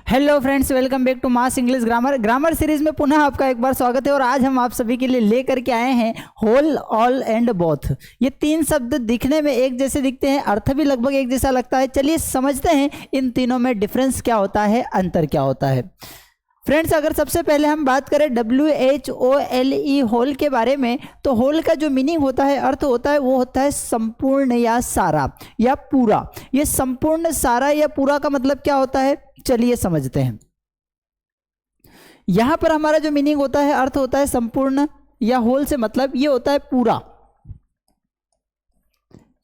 Hello friends, welcome back to mass English grammar series में पुनः आपका एक बार स्वागत है। और आज हम आप सभी के लिए लेकर के आए हैं होल, ऑल एंड बोथ। ये तीन शब्द दिखने में एक जैसे दिखते हैं, अर्थ भी लगभग एक जैसा लगता है। चलिए समझते हैं इन तीनों में डिफरेंस क्या होता है, अंतर क्या होता है। फ्रेंड्स, अगर सबसे पहले हम बात करें WHOLE होल के बारे में, तो होल का जो मीनिंग होता है, अर्थ होता है, वो होता है संपूर्ण या सारा या पूरा। ये संपूर्ण, सारा या पूरा का मतलब क्या होता है, चलिए समझते हैं। यहां पर हमारा जो मीनिंग होता है, अर्थ होता है संपूर्ण या होल से मतलब ये होता है पूरा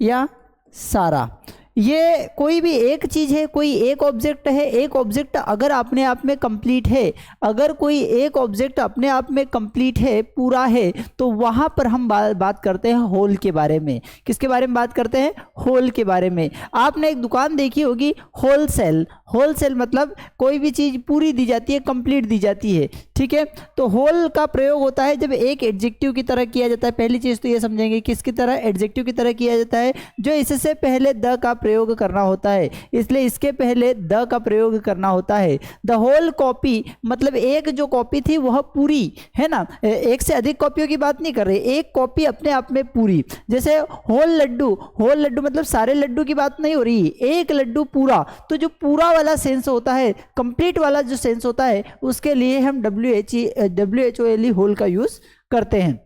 या सारा। ये कोई भी एक चीज है, कोई एक ऑब्जेक्ट है। एक ऑब्जेक्ट अगर अपने आप में कंप्लीट है, अगर कोई एक ऑब्जेक्ट अपने आप में कंप्लीट है, पूरा है, तो वहां पर हम बात करते हैं होल के बारे में। किसके बारे में बात करते हैं? होल के बारे में। आपने एक दुकान देखी होगी, होलसेल। होलसेल मतलब कोई भी चीज पूरी दी जाती है, कंप्लीट दी जाती है, ठीक है। तो होल का प्रयोग होता है जब एक एडजेक्टिव की तरह किया जाता है। पहली चीज तो ये समझेंगे किसकी तरह, एडजेक्टिव की तरह किया जाता है, जो इससे पहले द का प्रयोग करना होता है, इसलिए इसके पहले द का प्रयोग करना होता है। द होल कॉपी मतलब एक जो कॉपी थी वह पूरी है ना, एक से अधिक कॉपियों की बात नहीं कर रहे, एक कॉपी अपने आप में पूरी। जैसे होल लड्डू, होल लड्डू मतलब सारे लड्डू की बात नहीं हो रही, एक लड्डू पूरा। तो जो पूरा वाला सेंस होता है, कंप्लीट वाला जो सेंस होता है, उसके लिए हम WHOLE होल का यूज करते हैं।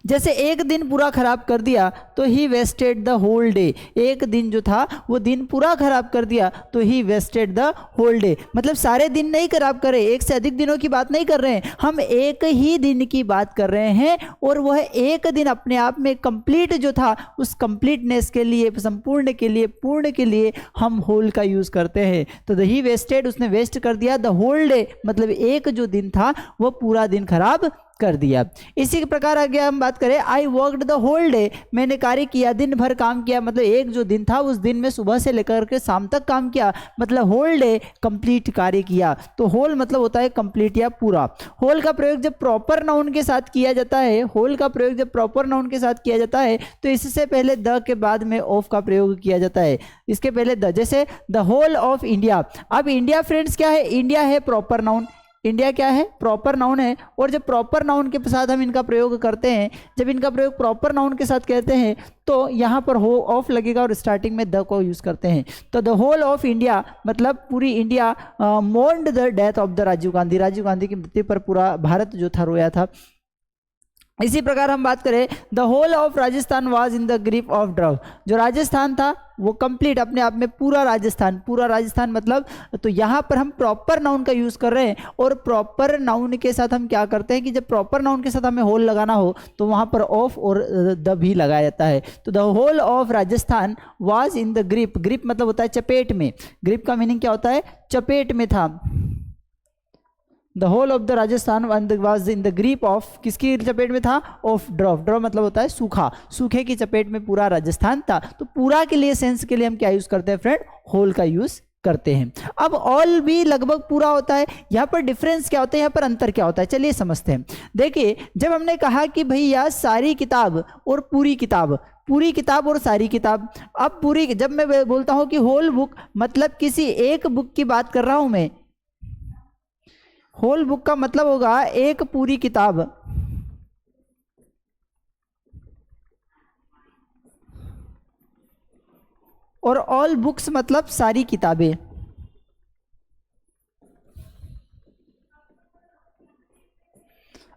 जैसे एक दिन पूरा खराब कर दिया तो ही वेस्टेड द होल डे। एक दिन जो था वो दिन पूरा खराब कर दिया तो ही वेस्टेड द होल डे। मतलब सारे दिन नहीं खराब करे, एक से अधिक दिनों की बात नहीं कर रहे हैं, हम एक ही दिन की बात कर रहे हैं। और वह एक दिन अपने आप में कंप्लीट जो था, उस कंप्लीटनेस के लिए, संपूर्ण के लिए, पूर्ण के लिए हम होल का यूज करते हैं। तो द ही वेस्टेड, उसने वेस्ट कर दिया, द होल डे मतलब एक जो दिन था वो पूरा दिन खराब कर दिया। इसी के प्रकार आगे हम बात करें, I worked the whole day, मैंने कार्य किया, दिन भर काम किया। मतलब एक जो दिन था उस दिन में सुबह से लेकर के शाम तक काम किया, मतलब होल डे कंप्लीट कार्य किया। तो होल मतलब होता है कंप्लीट या पूरा। होल का प्रयोग जब प्रॉपर नाउन के साथ किया जाता है, होल का प्रयोग जब प्रॉपर नाउन के साथ किया जाता है, तो इससे पहले द के बाद में ऑफ का प्रयोग किया जाता है। इसके पहले द, जैसे द होल ऑफ इंडिया। अब इंडिया फ्रेंड्स क्या है? इंडिया है प्रॉपर नाउन। इंडिया क्या है? प्रॉपर नाउन है। और जब प्रॉपर नाउन के साथ हम इनका प्रयोग करते हैं, जब इनका प्रयोग प्रॉपर नाउन के साथ कहते हैं, तो यहाँ पर हो ऑफ लगेगा और स्टार्टिंग में द को यूज करते हैं। तो द होल ऑफ इंडिया मतलब पूरी India mourned the death of the Rajiv Gandhi. Rajiv Gandhi की मृत्यु पर पूरा भारत जो था रोया था। इसी प्रकार हम बात करें, the whole of Rajasthan was in the grip of drug. जो राजस्थान था वो कंप्लीट अपने आप में पूरा राजस्थान, पूरा राजस्थान मतलब, तो यहाँ पर हम प्रॉपर नाउन का यूज कर रहे हैं। और प्रॉपर नाउन के साथ हम क्या करते हैं कि जब प्रॉपर नाउन के साथ हमें होल लगाना हो तो वहाँ पर ऑफ और द भी लगाया जाता है। तो the whole of Rajasthan was in the grip. Grip मतलब होता है चपेट में। ग्रिप का मीनिंग क्या होता है? चपेट में था। The whole of the Rajasthan was in the grip of, किसकी चपेट में था? ऑफ ड्रॉफ। ड्रॉफ मतलब होता है सूखा, सूखे की चपेट में पूरा राजस्थान था। तो पूरा के लिए, सेंस के लिए हम क्या यूज करते हैं फ्रेंड? होल का यूज करते हैं। अब ऑल भी लगभग पूरा होता है। यहाँ पर डिफरेंस क्या होता है, यहाँ पर अंतर क्या होता है, चलिए समझते हैं। देखिए, जब हमने कहा कि भैया सारी किताब और पूरी किताब, पूरी किताब और सारी किताब, अब पूरी, जब मैं बोलता हूँ कि होल बुक मतलब किसी एक बुक की बात कर रहा हूँ मैं, होल बुक का मतलब होगा एक पूरी किताब। और ऑल बुक्स मतलब सारी किताबें।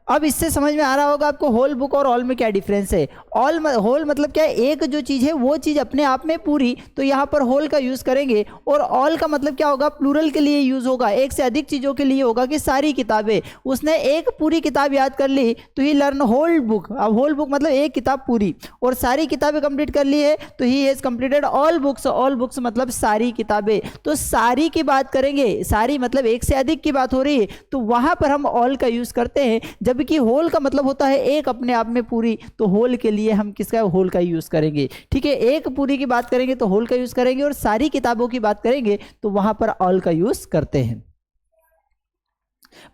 अब इससे समझ में आ रहा होगा आपको होल बुक और ऑल में क्या डिफरेंस है। ऑल होल मतलब क्या है? एक जो चीज़ है वो चीज़ अपने आप में पूरी, तो यहाँ पर होल का यूज़ करेंगे। और ऑल का मतलब क्या होगा? प्लूरल के लिए यूज़ होगा, एक से अधिक चीज़ों के लिए होगा कि सारी किताबें। उसने एक पूरी किताब याद कर ली तो ही लर्न होल बुक। अब होल बुक मतलब एक किताब पूरी, और सारी किताबें कंप्लीट कर ली है तो he has completed all books. All books मतलब सारी किताबें। तो सारी की बात करेंगे, सारी मतलब एक से अधिक की बात हो रही है, तो वहाँ पर हम ऑल का यूज़ करते हैं। जब कि होल का मतलब होता है एक अपने आप में पूरी, तो होल के लिए हम किसका? होल का यूज करेंगे, ठीक है। एक पूरी की बात करेंगे तो होल का यूज करेंगे, और सारी किताबों की बात करेंगे तो वहां पर ऑल का यूज करते हैं।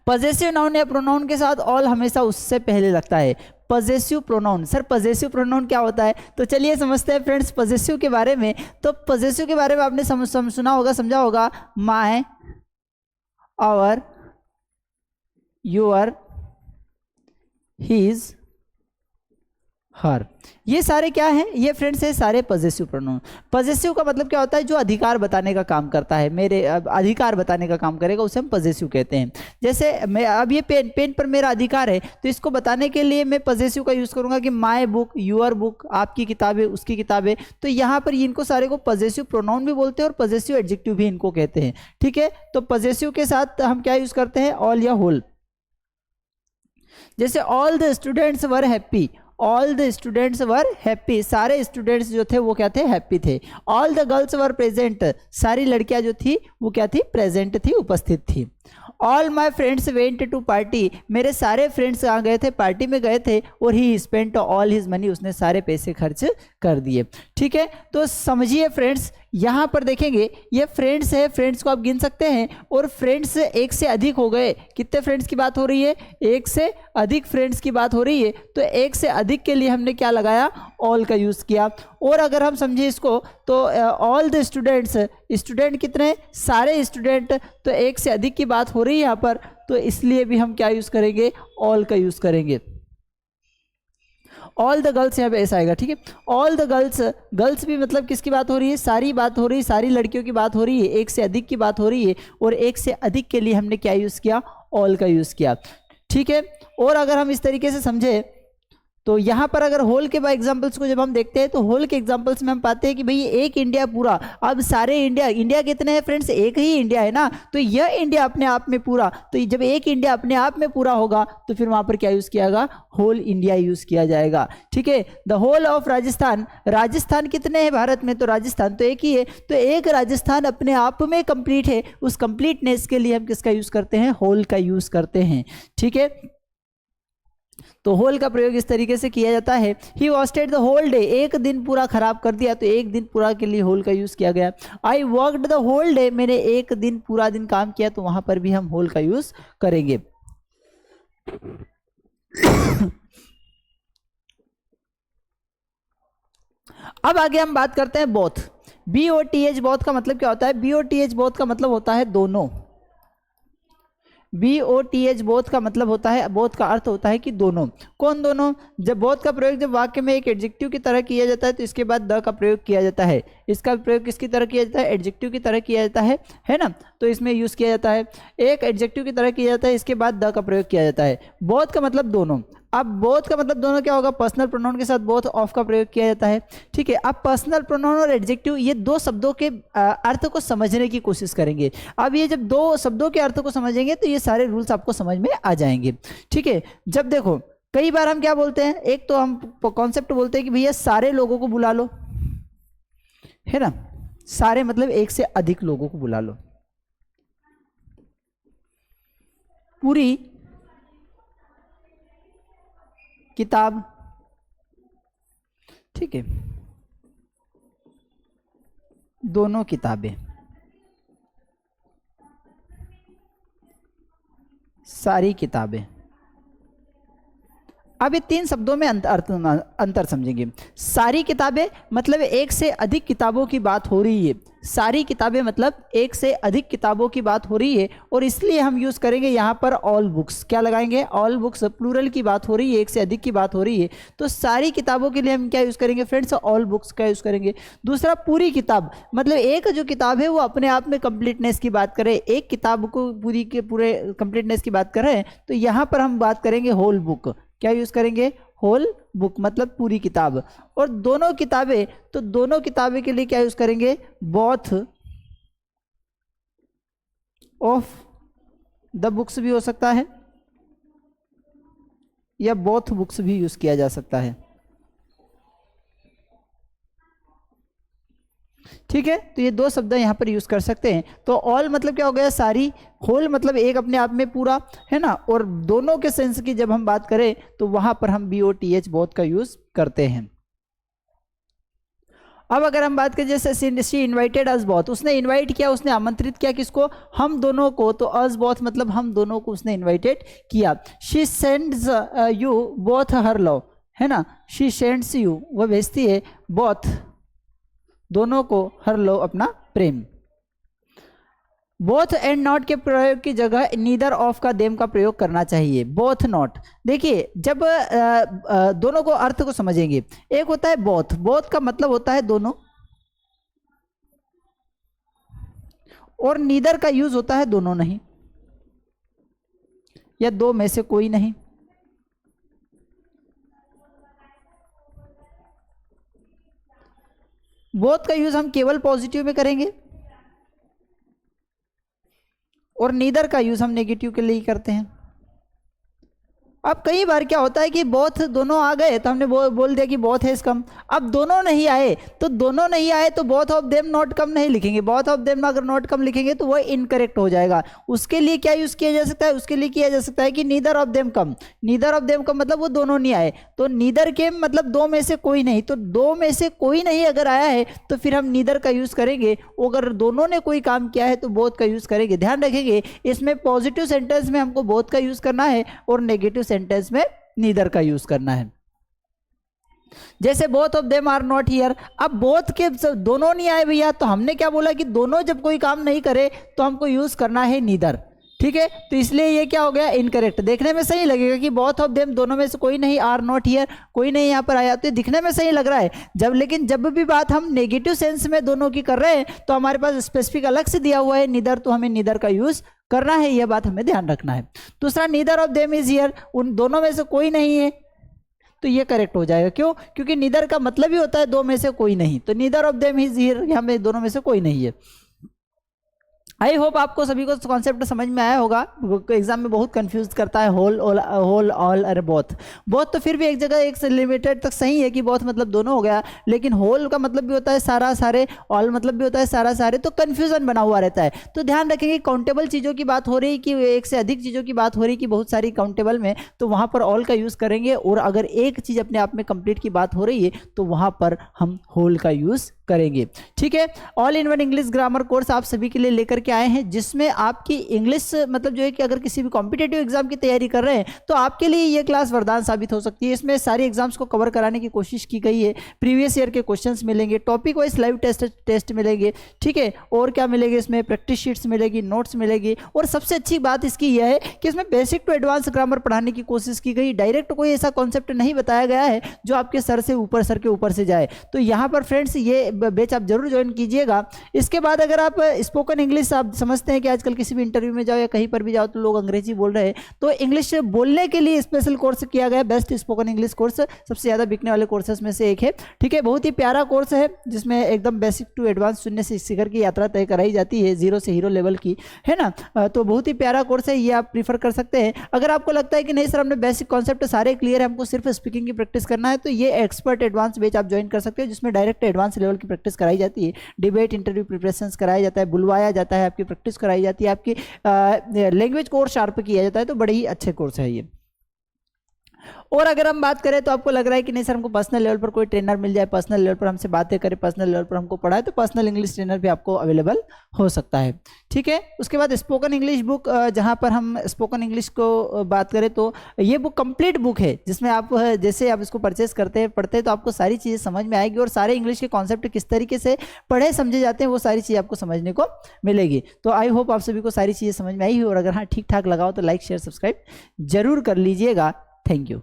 पजेसिव नाउन या प्रोनाउन के साथ ऑल हमेशा उससे पहले लगता है। Possessive pronoun, sir possessive pronoun क्या होता है? तो चलिए समझते हैं फ्रेंड्स पजेसिव के बारे में। तो पजेसिव के बारे में आपने सुना होगा, समझा होगा, माय, आवर, योर, हिज, हर, ये सारे क्या हैं? ये फ्रेंड्स है सारे पजेसिव प्रोनाउन। पजेसिव का मतलब क्या होता है? जो अधिकार बताने का काम करता है, मेरे अधिकार बताने का काम करेगा, उसे हम पजेसिव कहते हैं। जैसे मैं अब ये पेन पर मेरा अधिकार है, तो इसको बताने के लिए मैं पजेसिव का यूज करूंगा कि माय बुक, यूर बुक, आपकी किताबें, उसकी किताबें। तो यहाँ पर इनको सारे को पजेसिव प्रोनाउन भी बोलते हैं और पजेसिव एडजेक्टिव भी इनको कहते हैं। ठीक है, तो पजेसिव के साथ हम क्या यूज करते हैं? ऑल या होल। जैसे all the students were happy, all the students were happy, सारे स्टूडेंट्स जो थे वो क्या थे? हैप्पी थे। All the girls were present, सारी लड़कियां जो थी वो क्या थी? प्रेजेंट थी, उपस्थित थी। All my friends went to party, मेरे सारे फ्रेंड्स कहाँ गए थे? पार्टी में गए थे। और ही स्पेंट ऑल हिज मनी, उसने सारे पैसे खर्च कर दिए। ठीक है, तो समझिए फ्रेंड्स, यहाँ पर देखेंगे ये फ्रेंड्स है, फ्रेंड्स को आप गिन सकते हैं, और फ्रेंड्स एक से अधिक हो गए। कितने फ्रेंड्स की बात हो रही है? एक से अधिक फ्रेंड्स की बात हो रही है। तो एक से अधिक के लिए हमने क्या लगाया? ऑल का यूज़ किया। और अगर हम समझे इसको तो ऑल द स्टूडेंट्स, स्टूडेंट कितने? सारे स्टूडेंट, तो एक से अधिक की बात हो रही है यहाँ पर, तो इसलिए भी हम क्या यूज़ करेंगे? ऑल का यूज़ करेंगे। ऑल द गर्ल्स यहाँ पे ऐसा आएगा। ठीक है, ऑल द गर्ल्स, गर्ल्स भी मतलब किसकी बात हो रही है? सारी बात हो रही है, सारी लड़कियों की बात हो रही है, एक से अधिक की बात हो रही है, और एक से अधिक के लिए हमने क्या यूज़ किया? ऑल का यूज़ किया। ठीक है, और अगर हम इस तरीके से समझे तो यहाँ पर अगर होल के एग्जाम्पल्स को जब हम देखते हैं तो होल के एग्जाम्पल्स में हम पाते हैं कि भाई एक इंडिया पूरा, अब सारे इंडिया, इंडिया कितने हैं फ्रेंड्स? एक ही इंडिया है ना, तो यह इंडिया अपने आप में पूरा, तो जब एक इंडिया अपने आप में पूरा होगा तो फिर वहाँ पर क्या यूज़ किया जाएगा? होल इंडिया यूज़ किया जाएगा। ठीक है, the whole of Rajasthan, Rajasthan कितने हैं भारत में? तो राजस्थान तो एक ही है, तो एक राजस्थान अपने आप में कंप्लीट है। उस कंप्लीटनेस के लिए हम किसका यूज़ करते हैं? होल का यूज़ करते हैं। ठीक है, तो होल का प्रयोग इस तरीके से किया जाता है। ही वॉस्टेड द होल डे, एक दिन पूरा खराब कर दिया, तो एक दिन पूरा के लिए होल का यूज किया गया। I worked the whole day, मैंने एक दिन पूरा दिन काम किया, तो वहां पर भी हम होल का यूज करेंगे। अब आगे हम बात करते हैं बोथ। BOTH बोथ का मतलब क्या होता है? BOTH बोथ का मतलब होता है दोनों। BOTH बोथ का मतलब होता है, बोथ का अर्थ होता है कि दोनों। कौन दोनों? जब बोथ का प्रयोग जब वाक्य में एक एडजेक्टिव की तरह किया जाता है तो इसके बाद द का प्रयोग किया जाता है। इसका प्रयोग किसकी तरह किया जाता है? एडजेक्टिव की तरह किया जाता है ना, तो इसमें यूज किया जाता है। एक एडजेक्टिव की तरह किया जाता है, इसके बाद द का प्रयोग किया जाता है। बोथ का मतलब दोनों। अब बोथ का मतलब दोनों क्या होगा? पर्सनल प्रोनाउन के साथ बोथ ऑफ का प्रयोग किया जाता है। ठीक है, अब पर्सनल प्रोनाउन और एडजेक्टिव, ये दो शब्दों के अर्थ को समझने की कोशिश करेंगे। अब ये जब दो शब्दों के अर्थ को समझेंगे तो ये सारे रूल्स आपको समझ में आ जाएंगे। ठीक है, जब देखो कई बार हम क्या बोलते हैं, एक तो हम कॉन्सेप्ट बोलते हैं कि भैया सारे लोगों को बुला लो, है ना, सारे मतलब एक से अधिक लोगों को बुला लो, पूरी किताब। ठीक है, दोनों किताबें, सारी किताबें। अब ये तीन शब्दों में अंतर समझेंगे। सारी किताबें मतलब एक से अधिक किताबों की बात हो रही है। सारी किताबें मतलब एक से अधिक किताबों की बात हो रही है, और इसलिए हम यूज करेंगे यहाँ पर ऑल बुक्स। क्या लगाएंगे? ऑल बुक्स, प्लूरल की बात हो रही है, एक से अधिक की बात हो रही है, तो सारी किताबों के लिए हम क्या यूज करेंगे फ्रेंड्स? ऑल बुक्स का यूज करेंगे। दूसरा, पूरी किताब मतलब एक जो किताब है वो अपने आप में कंप्लीटनेस की बात करें, एक किताब को पूरी के पूरे कंप्लीटनेस की बात करें, तो यहाँ पर हम बात करेंगे होल बुक। क्या यूज करेंगे? होल बुक मतलब पूरी किताब। और दोनों किताबें, तो दोनों किताबें के लिए क्या यूज करेंगे? बोथ ऑफ द बुक्स भी हो सकता है, या बोथ बुक्स भी यूज किया जा सकता है। ठीक है, तो ये दो शब्द यहाँ पर यूज कर सकते हैं। तो ऑल मतलब क्या हो गया? सारी। होल मतलब एक अपने आप में पूरा, है ना, और दोनों के सेंस की जब हम बात करें तो वहां पर हम BOTH बोथ का यूज करते हैं। अब अगर हम बात करें जैसे शी इनवाइटेड अस बोथ, उसने इनवाइट किया, उसने आमंत्रित किया किसको? हम दोनों को। तो अस बोथ मतलब हम दोनों को उसने इनवाइटेड किया। She sends you both her love, है ना, शी सेंड्स यू, वह भेजती है, बोथ, दोनों को, हर लव, अपना प्रेम। बोथ एंड नॉट के प्रयोग की जगह नीदर ऑफ का देम का प्रयोग करना चाहिए। बोथ नॉट, देखिए जब दोनों को अर्थ को समझेंगे, एक होता है बोथ, बोथ का मतलब होता है दोनों, और नीदर का यूज होता है दोनों नहीं, या दो में से कोई नहीं। बोथ का यूज हम केवल पॉजिटिव में करेंगे, और नीदर का यूज हम नेगेटिव के लिए ही करते हैं। अब कई बार क्या होता है कि बोथ दोनों आ गए तो हमने बोल दिया कि बोथ हैज कम। अब दोनों नहीं आए तो दोनों नहीं आए तो both of them not come नहीं लिखेंगे, बोथ ऑफ देम अगर नॉट कम लिखेंगे तो वो इनकरेक्ट हो जाएगा। उसके लिए क्या यूज किया जा सकता है, उसके लिए किया जा सकता है कि neither of them come. Neither of them come मतलब वो दोनों नहीं आए, तो नीदर के मतलब दो में से कोई नहीं, तो दो में से कोई नहीं अगर आया है तो फिर हम नीदर का यूज करेंगे। अगर दोनों ने कोई काम किया है तो बोथ का यूज करेंगे। ध्यान रखेंगे इसमें पॉजिटिव सेंटेंस में हमको बोथ का यूज करना है और नेगेटिव सेंटेंस में नीदर का यूज करना है। जैसे both of them are not here, अब बोथ के दोनों नहीं आए भैया, तो हमने क्या बोला कि दोनों जब कोई काम नहीं करे तो हमको यूज करना है नीदर। ठीक है, तो इसलिए ये क्या हो गया, इनकरेक्ट। देखने में सही लगेगा कि बोथ ऑफ देम दोनों में से कोई नहीं, आर नॉट हियर कोई नहीं यहाँ पर आया, तो दिखने में सही लग रहा है। लेकिन जब भी बात हम नेगेटिव सेंस में दोनों की कर रहे हैं तो हमारे पास स्पेसिफिक अलग से दिया हुआ है नीदर, तो हमें नीदर का यूज करना है, यह बात हमें ध्यान रखना है। दूसरा, neither of them is here, उन दोनों में से कोई नहीं है, तो ये करेक्ट हो जाएगा। क्यों? क्योंकि नीदर का मतलब ही होता है दो में से कोई नहीं, तो neither of them is here, यहाँ में दोनों में से कोई नहीं है। आई होप आपको सभी को कॉन्सेप्ट समझ में आया होगा। एग्जाम में बहुत कंफ्यूज करता है होल ऑल अरे बोथ। बोथ तो फिर भी एक जगह एक से लिमिटेड तक सही है कि बोथ मतलब दोनों हो गया, लेकिन होल का मतलब भी होता है सारा सारे, ऑल मतलब भी होता है सारा सारे, तो कंफ्यूजन बना हुआ रहता है। तो ध्यान रखेंगे काउंटेबल चीज़ों की बात हो रही कि एक से अधिक चीज़ों की बात हो रही कि बहुत सारी काउंटेबल में, तो वहाँ पर ऑल का यूज़ करेंगे, और अगर एक चीज़ अपने आप में कंप्लीट की बात हो रही है तो वहाँ पर हम होल का यूज़ करेंगे। ठीक है, all in one English grammar course आप सभी के लिए लेकर के आए हैं, जिसमें आपकी इंग्लिश मतलब जो है कि अगर किसी भी कॉम्पिटेटिव एग्जाम की तैयारी कर रहे हैं तो आपके लिए ये क्लास वरदान साबित हो सकती है। इसमें सारी एग्जाम्स को कवर कराने की कोशिश की गई है। प्रीवियस ईयर के क्वेश्चंस मिलेंगे, टॉपिक वाइज लाइव टेस्ट मिलेंगे। ठीक है, और क्या मिलेगी इसमें, प्रैक्टिस शीट्स मिलेगी, नोट्स मिलेगी, और सबसे अच्छी बात इसकी यह है कि इसमें बेसिक टू एडवांस ग्रामर पढ़ाने की कोशिश की गई। डायरेक्ट कोई ऐसा कॉन्सेप्ट नहीं बताया गया है जो आपके सर के ऊपर से जाए। तो यहाँ पर फ्रेंड्स ये बैच आप जरूर ज्वाइन कीजिएगा। इसके बाद अगर आप स्पोकन इंग्लिश, आप समझते हैं कि आजकल किसी भी इंटरव्यू में जाओ या कहीं पर भी जाओ तो लोग अंग्रेजी बोल रहे हैं, तो इंग्लिश बोलने के लिए स्पेशल कोर्स किया गया, बेस्ट स्पोकन इंग्लिश कोर्स, सबसे ज़्यादा बिकने वाले कोर्सेस में से एक है। ठीक है, बहुत ही प्यारा कोर्स है जिसमें एकदम बेसिक टू एडवांस शून्य से शिखर की यात्रा तय कराई जाती है, जीरो से हीरो लेवल की, है ना। तो बहुत ही प्यारा कोर्स है, ये आप प्रीफर कर सकते हैं। अगर आपको लगता है कि नहीं सर हमने बेसिक कॉन्सेप्ट सारे क्लियर है, हमको सिर्फ स्पीकिंग की प्रैक्टिस करना है, तो ये एक्सपर्ट एडवांस बैच आप ज्वाइन कर सकते हो, जिसमें डायरेक्ट एडवांस लेवल की प्रैक्टिस कराई जाती है, डिबेट इंटरव्यू प्रिपरेशंस कराया जाता है, बुलवाया जाता है, आपकी प्रैक्टिस कराई जाती है, आपकी लैंग्वेज कोर्स शार्प किया जाता है। तो बड़े ही अच्छे कोर्स है ये। और अगर हम बात करें तो आपको लग रहा है कि नहीं सर हमको पर्सनल लेवल पर कोई ट्रेनर मिल जाए, पर्सनल लेवल पर हमसे बातें करें, पर्सनल लेवल पर हमको पढ़ाए, तो पर्सनल इंग्लिश ट्रेनर भी आपको अवेलेबल हो सकता है। ठीक है, उसके बाद स्पोकन इंग्लिश बुक, जहां पर हम स्पोकन इंग्लिश को बात करें तो ये बुक कंप्लीट बुक है, जिसमें आप जैसे आप इसको परचेस करते हैं, पढ़ते हैं, तो आपको सारी चीज़ें समझ में आएगी, और सारे इंग्लिश के कॉन्सेप्ट किस तरीके से पढ़े समझे जाते हैं वो सारी चीज़ आपको समझने को मिलेगी। तो आई होप आप सभी को सारी चीज़ें समझ में आई हो, और अगर हाँ ठीक ठाक लगाओ तो लाइक शेयर सब्सक्राइब जरूर कर लीजिएगा। Thank you.